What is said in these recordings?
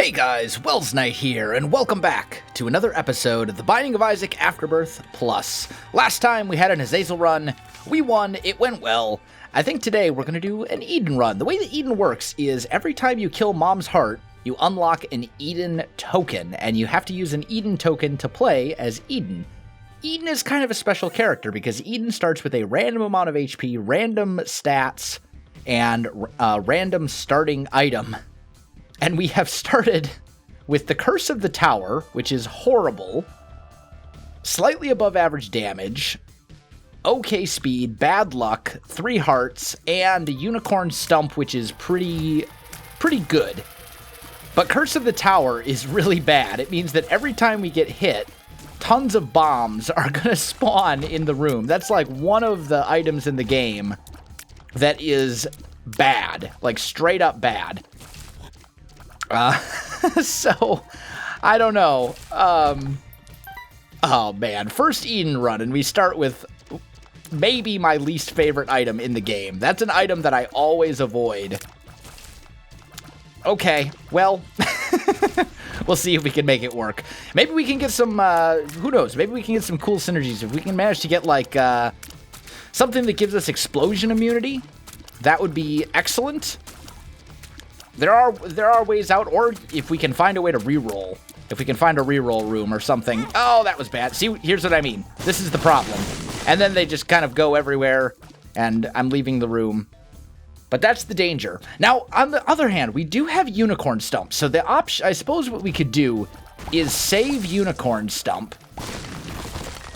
Hey guys, Wells Knight here, and welcome back to another episode of The Binding of Isaac Afterbirth Plus. Last time we had an Azazel run, we won, it went well. I think today we're going to do an Eden run. The way that Eden works is every time you kill Mom's Heart, you unlock an Eden token, and you have to use an Eden token to play as Eden. Eden is kind of a special character because Eden starts with a random amount of HP, random stats, and a random starting item. And we have started with the Curse of the Tower, which is horrible, slightly above average damage, okay speed, bad luck, 3 hearts, and a Unicorn Stump, which is pretty good. But Curse of the Tower is really bad. It means that every time we get hit, tons of bombs are going to spawn in the room. That's like one of the items in the game that is bad, like straight up bad. So, I don't know. Oh man, first Eden run, and we start with maybe my least favorite item in the game. That's an item that I always avoid. Okay, well, we'll see if we can make it work. Maybe we can get some, who knows, maybe we can get some cool synergies. If we can manage to get, like, something that gives us explosion immunity, that would be excellent. There are ways out, or if we can find a way to reroll. If we can find a reroll room or something. Oh, that was bad. See, here's what I mean. This is the problem. And then they just kind of go everywhere, and I'm leaving the room. But that's the danger. Now, on the other hand, we do have Unicorn Stump. So the option, I suppose what we could do is save Unicorn Stump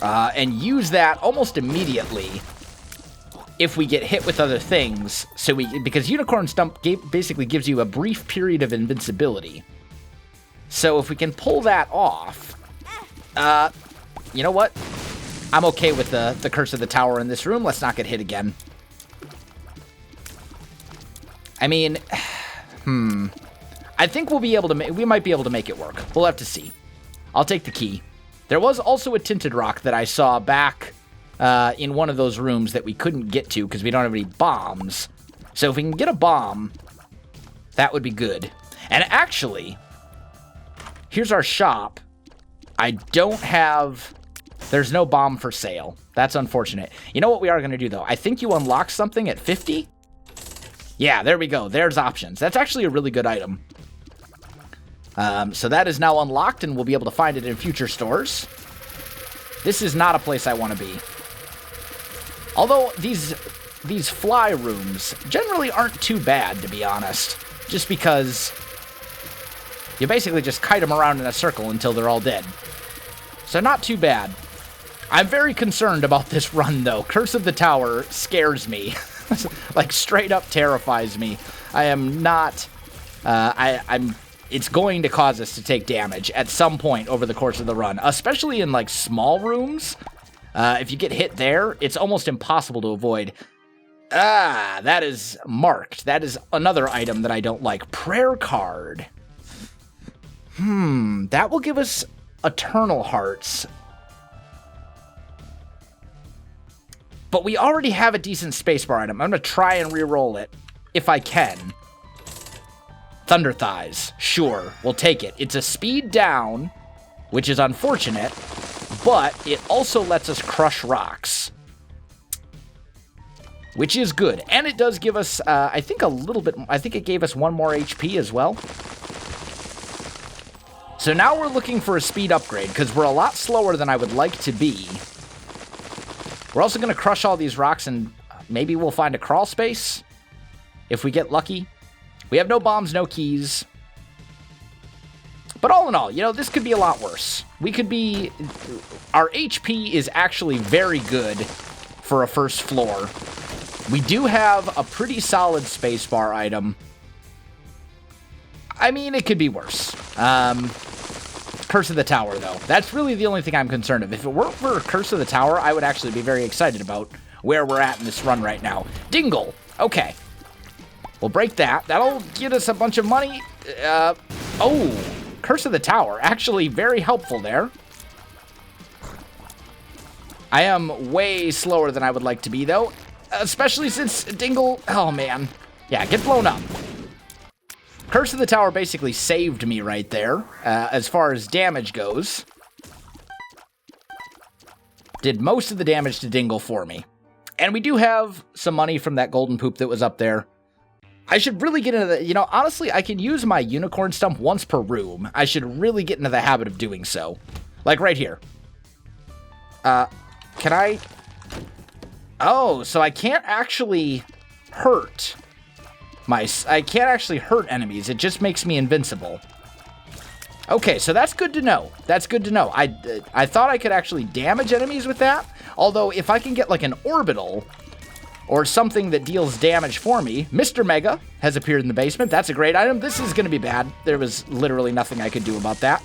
and use that almost immediately if we get hit with other things, because Unicorn Stump basically gives you a brief period of invincibility. So if we can pull that off, you know what? I'm okay with the Curse of the Tower in this room. Let's not get hit again. I mean, I think we'll be able to. We might be able to make it work. We'll have to see. I'll take the key. There was also a tinted rock that I saw back in one of those rooms that we couldn't get to because we don't have any bombs. So if we can get a bomb, that would be good. And actually, here's our shop. I don't have... There's no bomb for sale. That's unfortunate. You know what we are going to do, though? I think you unlock something at 50. Yeah, there we go. There's options. That's actually a really good item. So that is now unlocked, and we'll be able to find it in future stores. This is not a place I want to be. Although these fly rooms generally aren't too bad, to be honest. Just because you basically just kite them around in a circle until they're all dead. So not too bad. I'm very concerned about this run, though. Curse of the Tower scares me. Like, straight up terrifies me. I am not... It's going to cause us to take damage at some point over the course of the run. Especially in, like, small rooms. If you get hit there, it's almost impossible to avoid. That is marked. That is another item that I don't like. Prayer card. That will give us Eternal Hearts. But we already have a decent spacebar item. I'm going to try and reroll it, if I can. Thunder Thighs. Sure, we'll take it. It's a speed down, which is unfortunate, but it also lets us crush rocks, which is good. And it does give us, I think, a little bit... I think it gave us 1 more HP as well. So now we're looking for a speed upgrade, because we're a lot slower than I would like to be. We're also going to crush all these rocks, and maybe we'll find a crawl space if we get lucky. We have no bombs, no keys. But all in all, you know, this could be a lot worse. We could be... Our HP is actually very good for a first floor. We do have a pretty solid spacebar item. I mean, it could be worse. Curse of the Tower, though. That's really the only thing I'm concerned of. If it weren't for Curse of the Tower, I would actually be very excited about where we're at in this run right now. Dingle. Okay. We'll break that. That'll get us a bunch of money. Oh, Curse of the Tower. Actually very helpful there. I am way slower than I would like to be, though. Especially since Dingle... Oh, man. Yeah, get blown up. Curse of the Tower basically saved me right there, as far as damage goes. Did most of the damage to Dingle for me. And we do have some money from that golden poop that was up there. I should really get into the... You know, honestly, I can use my unicorn stump once per room. I should really get into the habit of doing so. Like right here. Can I... Oh, so I can't actually hurt I can't actually hurt enemies. It just makes me invincible. Okay, so that's good to know. That's good to know. I thought I could actually damage enemies with that. Although, if I can get like an orbital or something that deals damage for me. Mr. Mega has appeared in the basement. That's a great item. This is going to be bad. There was literally nothing I could do about that.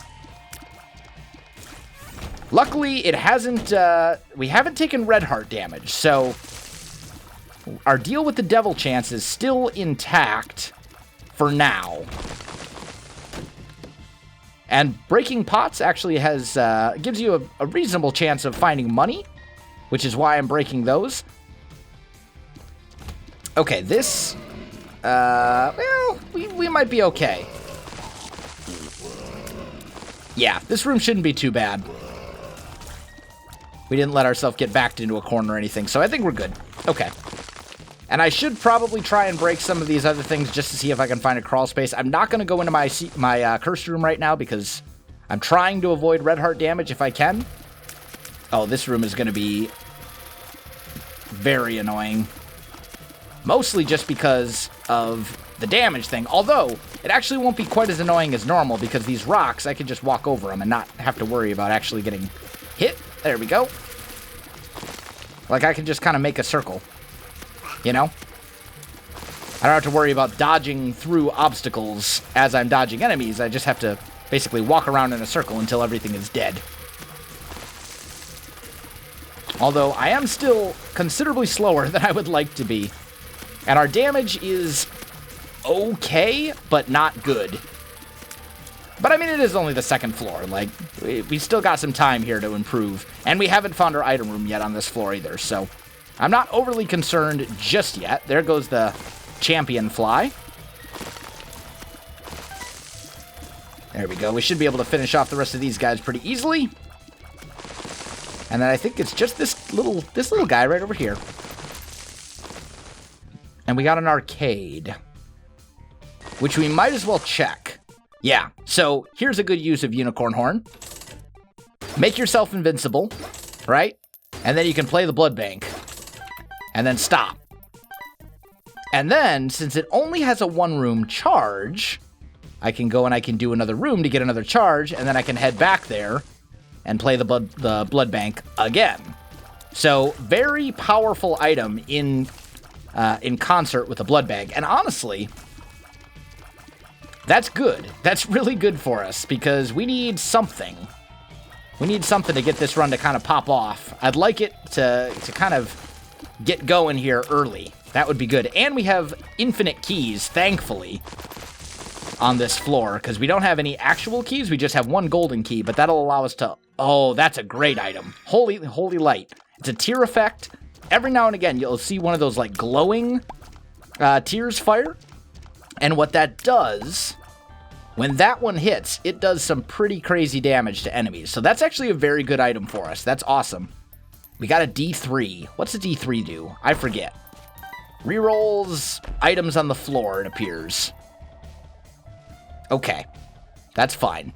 Luckily, it hasn't, we haven't taken red heart damage, so our deal with the devil chance is still intact for now. And breaking pots actually has, gives you a reasonable chance of finding money, which is why I'm breaking those. Okay, this, well, we might be okay. Yeah, this room shouldn't be too bad. We didn't let ourselves get backed into a corner or anything, so I think we're good. Okay. And I should probably try and break some of these other things just to see if I can find a crawl space. I'm not going to go into my cursed room right now because I'm trying to avoid red heart damage if I can. Oh, this room is going to be very annoying. Mostly just because of the damage thing. Although, it actually won't be quite as annoying as normal because these rocks, I can just walk over them and not have to worry about actually getting hit. There we go. Like, I can just kind of make a circle. You know? I don't have to worry about dodging through obstacles as I'm dodging enemies. I just have to basically walk around in a circle until everything is dead. Although, I am still considerably slower than I would like to be. And our damage is okay, but not good. But I mean, it is only the second floor. Like, we still got some time here to improve. And we haven't found our item room yet on this floor either, so I'm not overly concerned just yet. There goes the champion fly. There we go. We should be able to finish off the rest of these guys pretty easily. And then I think it's just this little guy right over here. And we got an arcade, which we might as well check. Yeah, so here's a good use of Unicorn Horn. Make yourself invincible, right? And then you can play the blood bank. And then stop. And then, since it only has a one-room charge, I can go and I can do another room to get another charge, and then I can head back there and play the blood bank again. So, very powerful item in concert with the blood bag. And honestly, that's good. That's really good for us, because we need something. We need something to get this run to kind of pop off. I'd like it to kind of get going here early. That would be good. And we have infinite keys, thankfully, on this floor, because we don't have any actual keys. We just have one golden key, but that'll allow us to... Oh, that's a great item. Holy light. It's a tear effect. Every now and again, you'll see one of those, like, glowing tears fire. And what that does, when that one hits, it does some pretty crazy damage to enemies. So that's actually a very good item for us. That's awesome. We got a D3. What's a D3 do? I forget. Rerolls items on the floor, it appears. Okay. That's fine.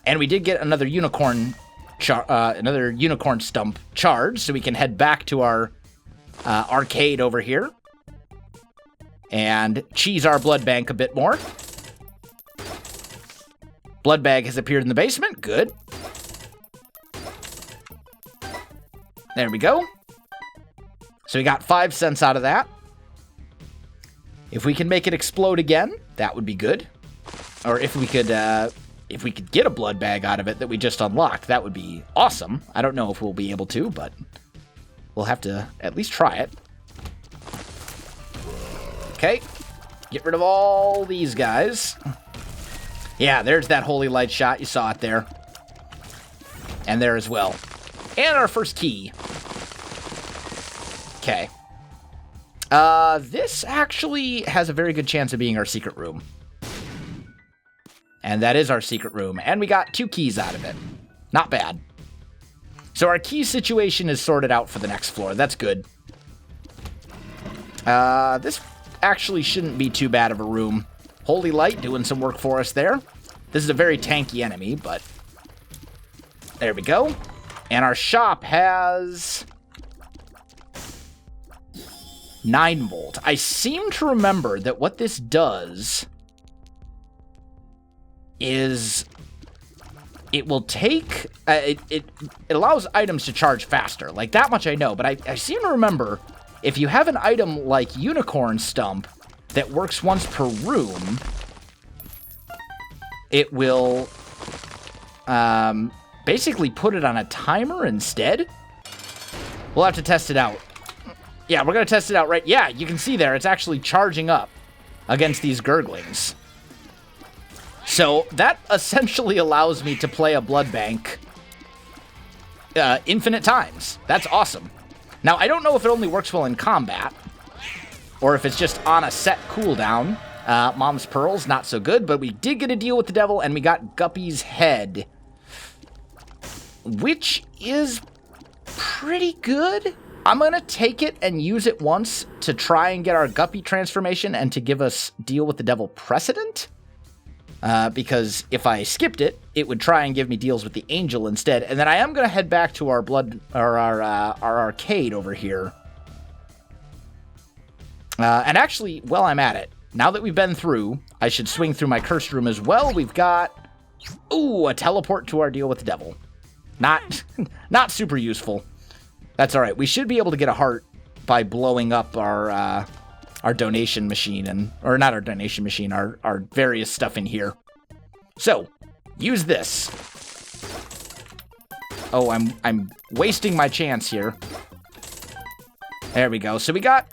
And we did get another unicorn stump charge, so we can head back to our arcade over here and cheese our blood bank a bit more. Blood bag has appeared in the basement. Good. There we go. So we got 5 cents out of that. If we can make it explode again, that would be good. Or if we could get a blood bag out of it that we just unlocked, that would be awesome. I don't know if we'll be able to, but we'll have to at least try it. Okay. Get rid of all these guys. Yeah, there's that holy light shot. You saw it there. And there as well. And our first key. Okay. This actually has a very good chance of being our secret room. And that is our secret room. And we got 2 keys out of it. Not bad. So our key situation is sorted out for the next floor. That's good. This actually shouldn't be too bad of a room. Holy Light doing some work for us there. This is a very tanky enemy, but... There we go. And our shop has... 9 volt. I seem to remember that what this does is it will take it allows items to charge faster. Like, that much I know, but I seem to remember if you have an item like Unicorn Stump that works once per room, it will basically put it on a timer instead. We'll have to test it out. Yeah, we're going to test it out, right? Yeah, you can see there, it's actually charging up against these gurglings. So that essentially allows me to play a blood bank infinite times. That's awesome. Now, I don't know if it only works well in combat, or if it's just on a set cooldown. Mom's Pearls, not so good, but we did get a deal with the devil, and we got Guppy's Head, which is pretty good. I'm going to take it and use it once to try and get our Guppy transformation and to give us Deal with the Devil precedent. Because if I skipped it, it would try and give me deals with the Angel instead. And then I am going to head back to our our arcade over here. And actually, while I'm at it, now that we've been through, I should swing through my cursed room as well. We've got, a teleport to our Deal with the Devil. Not super useful. That's all right. We should be able to get a heart by blowing up our donation machine, or not our donation machine, our various stuff in here. So, use this. Oh, I'm wasting my chance here. There we go. So we got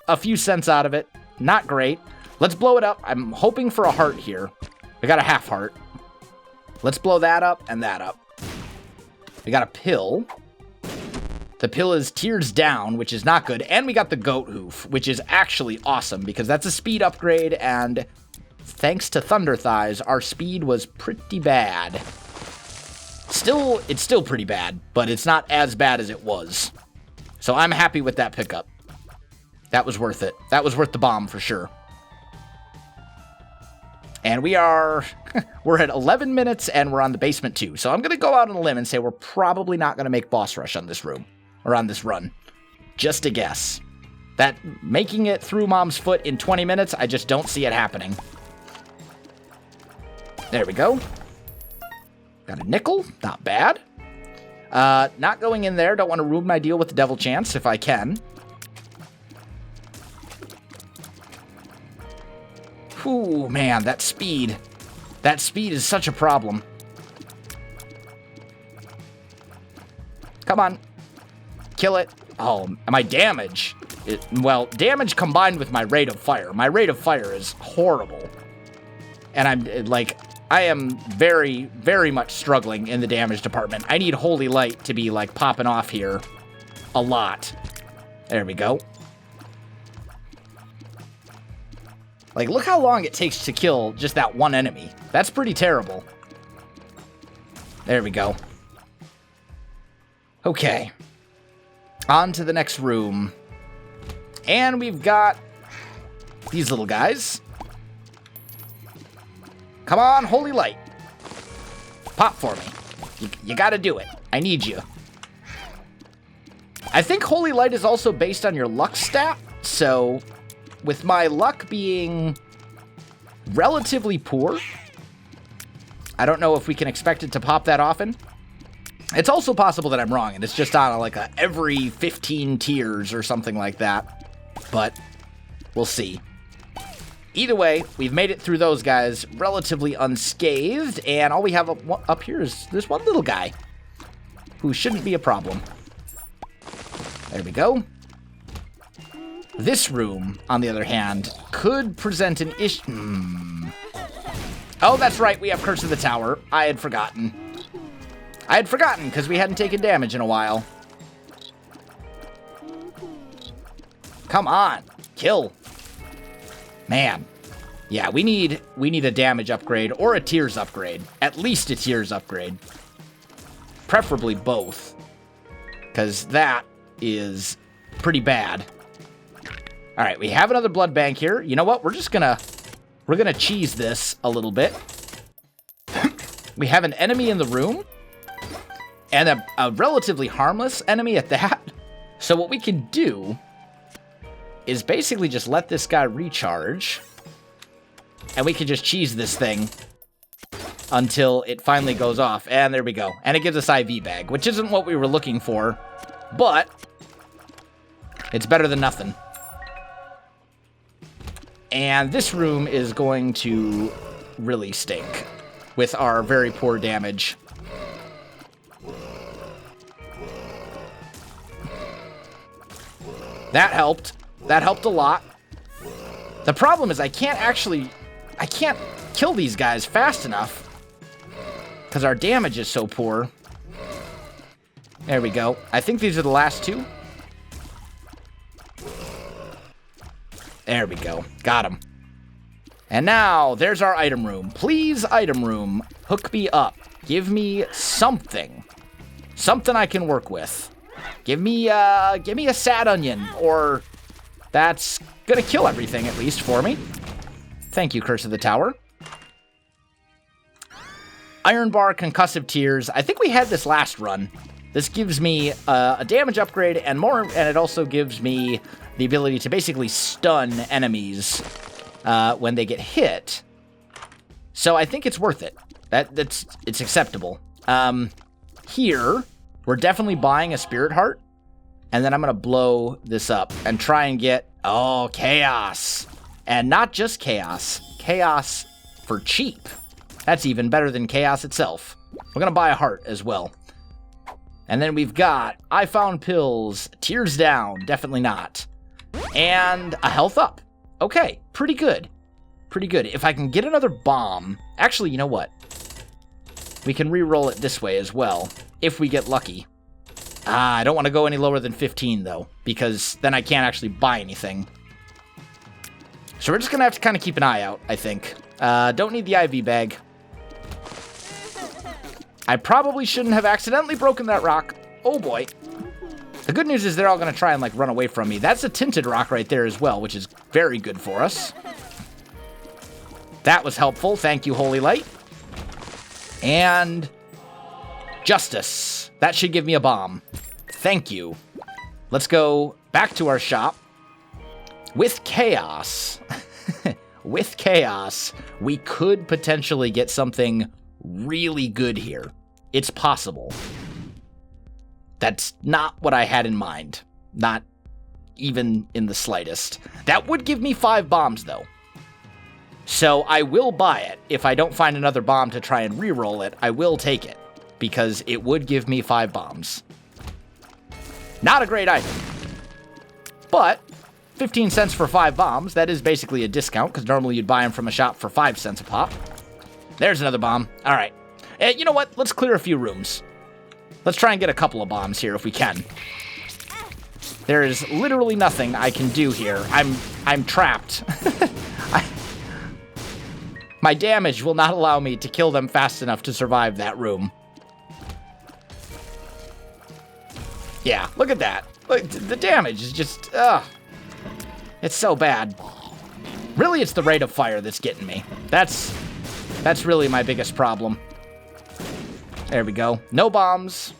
a few cents out of it. Not great. Let's blow it up. I'm hoping for a heart here. I got a half heart. Let's blow that up and that up. We got a pill. The pill is Tears Down, which is not good. And we got the Goat Hoof, which is actually awesome because that's a speed upgrade. And thanks to Thunder Thighs, our speed was pretty bad. It's still pretty bad, but it's not as bad as it was. So I'm happy with that pickup. That was worth it. That was worth the bomb for sure. And we're at 11 minutes and we're on the basement 2. So I'm going to go out on a limb and say we're probably not going to make boss rush on this room. Or on this run. Just a guess. That making it through Mom's Foot in 20 minutes, I just don't see it happening. There we go. Got a nickel. Not bad. Not going in there. Don't want to ruin my Deal with the Devil chance if I can. Ooh, man, that speed. That speed is such a problem. Come on. Kill it. Oh, my damage. Damage combined with my rate of fire. My rate of fire is horrible. And I am very, very much struggling in the damage department. I need Holy Light to be, popping off here a lot. There we go. Look how long it takes to kill just that one enemy. That's pretty terrible. There we go. Okay. On to the next room. And we've got these little guys. Come on, Holy Light. Pop for me. You gotta do it. I need you. I think Holy Light is also based on your luck stat. So, with my luck being relatively poor, I don't know if we can expect it to pop that often. It's also possible that I'm wrong, and it's just on a every 15 tiers or something like that. But we'll see. Either way, we've made it through those guys relatively unscathed, and all we have up here is this one little guy who shouldn't be a problem. There we go. This room, on the other hand, could present an issue. Oh, that's right, we have Curse of the Tower. I had forgotten. Because we hadn't taken damage in a while. Come on. kill. Man. Yeah, we need a damage upgrade or a tears upgrade. At least a tears upgrade. Preferably both. Because that is pretty bad. Alright, we have another blood bank here. You know what? We're gonna cheese this a little bit. We have an enemy in the room. And a relatively harmless enemy at that. So what we can do is basically just let this guy recharge. And we can just cheese this thing until it finally goes off. And there we go. And it gives us IV bag, which isn't what we were looking for. But it's better than nothing. And this room is going to really stink with our very poor damage. That helped. That helped a lot. The problem is I can't kill these guys fast enough because our damage is so poor. There we go. I think these are the last two. There we go. Got him. And now, there's our item room. Please, item room, hook me up. Give me something. Something I can work with. Give me a sad onion, or that's gonna kill everything, at least, for me. Thank you, Curse of the Tower. Iron Bar, Concussive Tears. I think we had this last run. This gives me a damage upgrade and more, and it also gives me the ability to basically stun enemies when they get hit. So I think it's worth it. It's acceptable. Here, we're definitely buying a Spirit Heart, and then I'm gonna blow this up and try and get chaos, and not just chaos for cheap. That's even better than chaos itself. We're gonna buy a heart as well. And then we've got I Found Pills, Tears Down, definitely not. And a health up. Okay, pretty good. Pretty good. If I can get another bomb... Actually, you know what? We can re-roll it this way as well, if we get lucky. I don't want to go any lower than 15, though, because then I can't actually buy anything. So we're just going to have to kind of keep an eye out, I think. Don't need the IV bag. I probably shouldn't have accidentally broken that rock. Oh, boy. The good news is they're all going to try and, run away from me. That's a tinted rock right there as well, which is very good for us. That was helpful. Thank you, Holy Light. And Justice. That should give me a bomb. Thank you. Let's go back to our shop. With Chaos. With Chaos, we could potentially get something really good here. It's possible. That's not what I had in mind. Not even in the slightest. That would give me 5 bombs, though. So I will buy it. If I don't find another bomb to try and re-roll it, I will take it. Because it would give me 5 bombs. Not a great item. But 15 cents for 5 bombs, that is basically a discount, because normally you'd buy them from a shop for 5 cents a pop. There's another bomb. All right. You know what? Let's clear a few rooms. Let's try and get a couple of bombs here if we can. There is literally nothing I can do here. I'm trapped. My damage will not allow me to kill them fast enough to survive that room. Yeah, look at that. Look, the damage is just, it's so bad. Really, it's the rate of fire that's getting me. That's really my biggest problem. There we go. No bombs.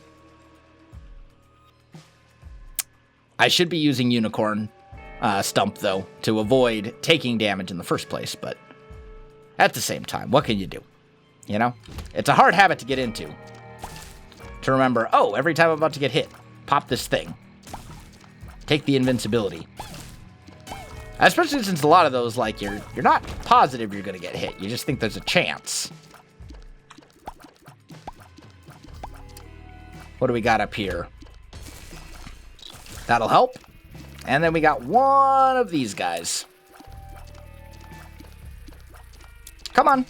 I should be using Unicorn Stump, though, to avoid taking damage in the first place, but at the same time, what can you do? You know? It's a hard habit to get into. To remember, oh, every time I'm about to get hit, pop this thing. Take the invincibility. Especially since a lot of those, you're not positive you're going to get hit. You just think there's a chance. What do we got up here? That'll help. And then we got one of these guys. Come on.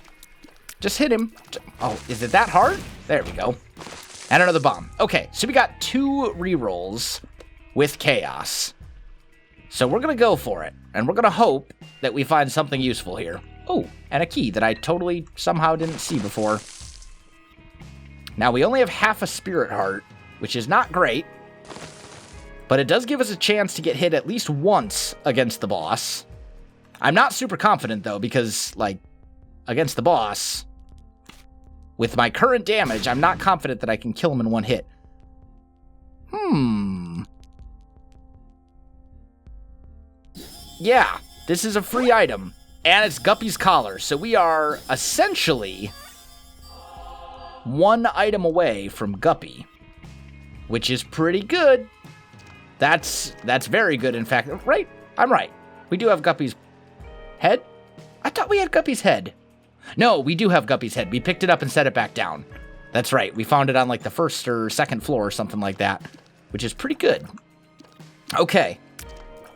Just hit him. Oh, is it that hard? There we go. And another bomb. Okay, so we got 2 rerolls with Chaos. So we're going to go for it. and we're gonna hope that we find something useful here. Oh, and a key that I totally somehow didn't see before. Now, we only have half a spirit heart, which is not great, but it does give us a chance to get hit at least once against the boss. I'm not super confident, though, because, like, against the boss, with my current damage, I'm not confident that I can kill him in one hit. Yeah, this is a free item, and it's Guppy's collar, so we are essentially one item away from Guppy, which is pretty good. That's very good, in fact. Right? I'm right. We do have Guppy's head? I thought we had Guppy's head. No, we do have Guppy's head. We picked it up and set it back down. That's right. We found it on, like, the first or second floor or something like that, which is pretty good. Okay.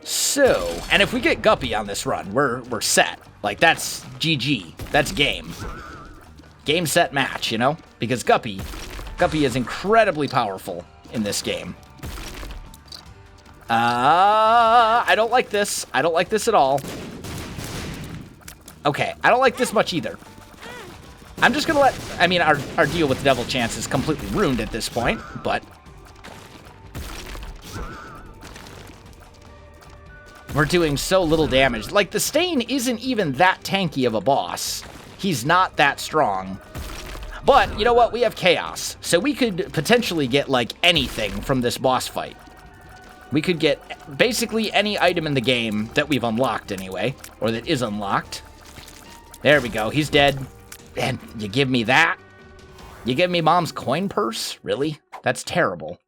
So, and if we get Guppy on this run, we're set. Like, that's GG. That's game. Game, set, match, you know? Because Guppy is incredibly powerful in this game. I don't like this. I don't like this at all. Okay, I don't like this much either. I'm just gonna I mean, our deal with Devil Chance is completely ruined at this point, but we're doing so little damage. Like, the Stain isn't even that tanky of a boss. He's not that strong. But, you know what? We have Chaos, so we could potentially get, like, anything from this boss fight. We could get basically any item in the game that we've unlocked anyway, or that is unlocked. There we go. He's dead. And you give me that? You give me Mom's coin purse? Really? That's terrible.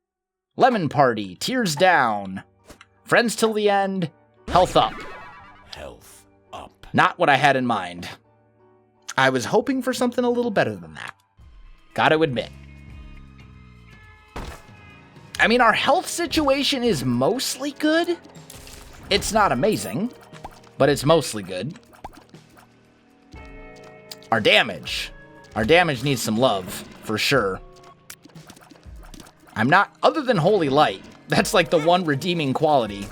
Lemon Party. Tears down. Friends till the end. Health up. Health up. Not what I had in mind. I was hoping for something a little better than that. Gotta admit. I mean, our health situation is mostly good. It's not amazing, but it's mostly good. Our damage needs some love, for sure. I'm not, other than Holy Light, that's like the one redeeming quality.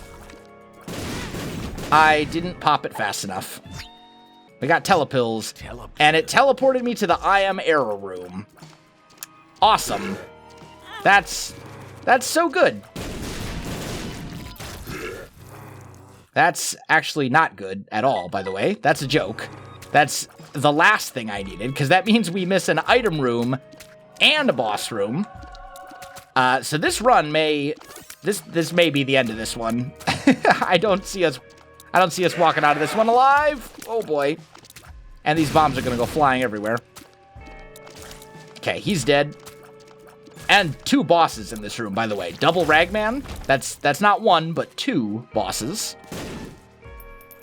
I didn't pop it fast enough. We got Telepills, and it teleported me to the I Am Error room. Awesome. That's so good. That's actually not good at all, by the way. That's a joke. That's the last thing I needed, because that means we miss an item room and a boss room. So this run may... This may be the end of this one. I don't see us walking out of this one alive. Oh, boy. And these bombs are going to go flying everywhere. Okay, he's dead. And 2 bosses in this room, by the way. Double Ragman. That's not 1, but 2 bosses.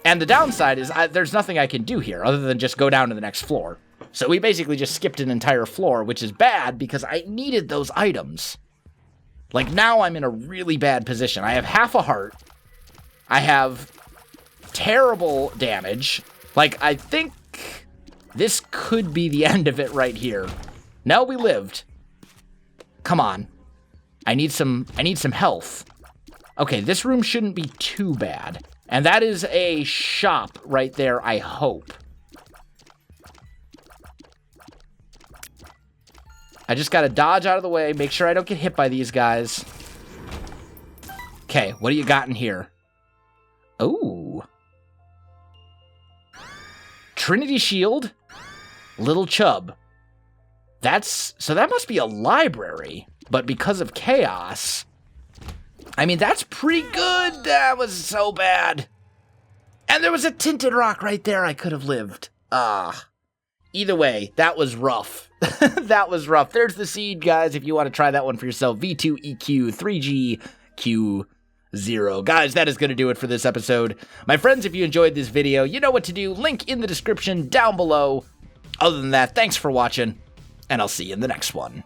And the downside is there's nothing I can do here other than just go down to the next floor. So we basically just skipped an entire floor, which is bad because I needed those items. Like, now I'm in a really bad position. I have half a heart. I have terrible damage. Like, I think this could be the end of it right here. No, we lived. Come on. I need some health. Okay, this room shouldn't be too bad. And that is a shop right there, I hope. I just gotta dodge out of the way, make sure I don't get hit by these guys. Okay, what do you got in here? Ooh. Trinity Shield. Little Chub. So that must be a library. But because of Chaos... I mean, that's pretty good. That was so bad. And there was a tinted rock right there I could have lived. Either way, that was rough. That was rough. There's the seed, guys, if you want to try that one for yourself. V2EQ 3GQ0. Guys, that is going to do it for this episode. My friends, if you enjoyed this video, you know what to do. Link in the description down below. Other than that, thanks for watching, and I'll see you in the next one.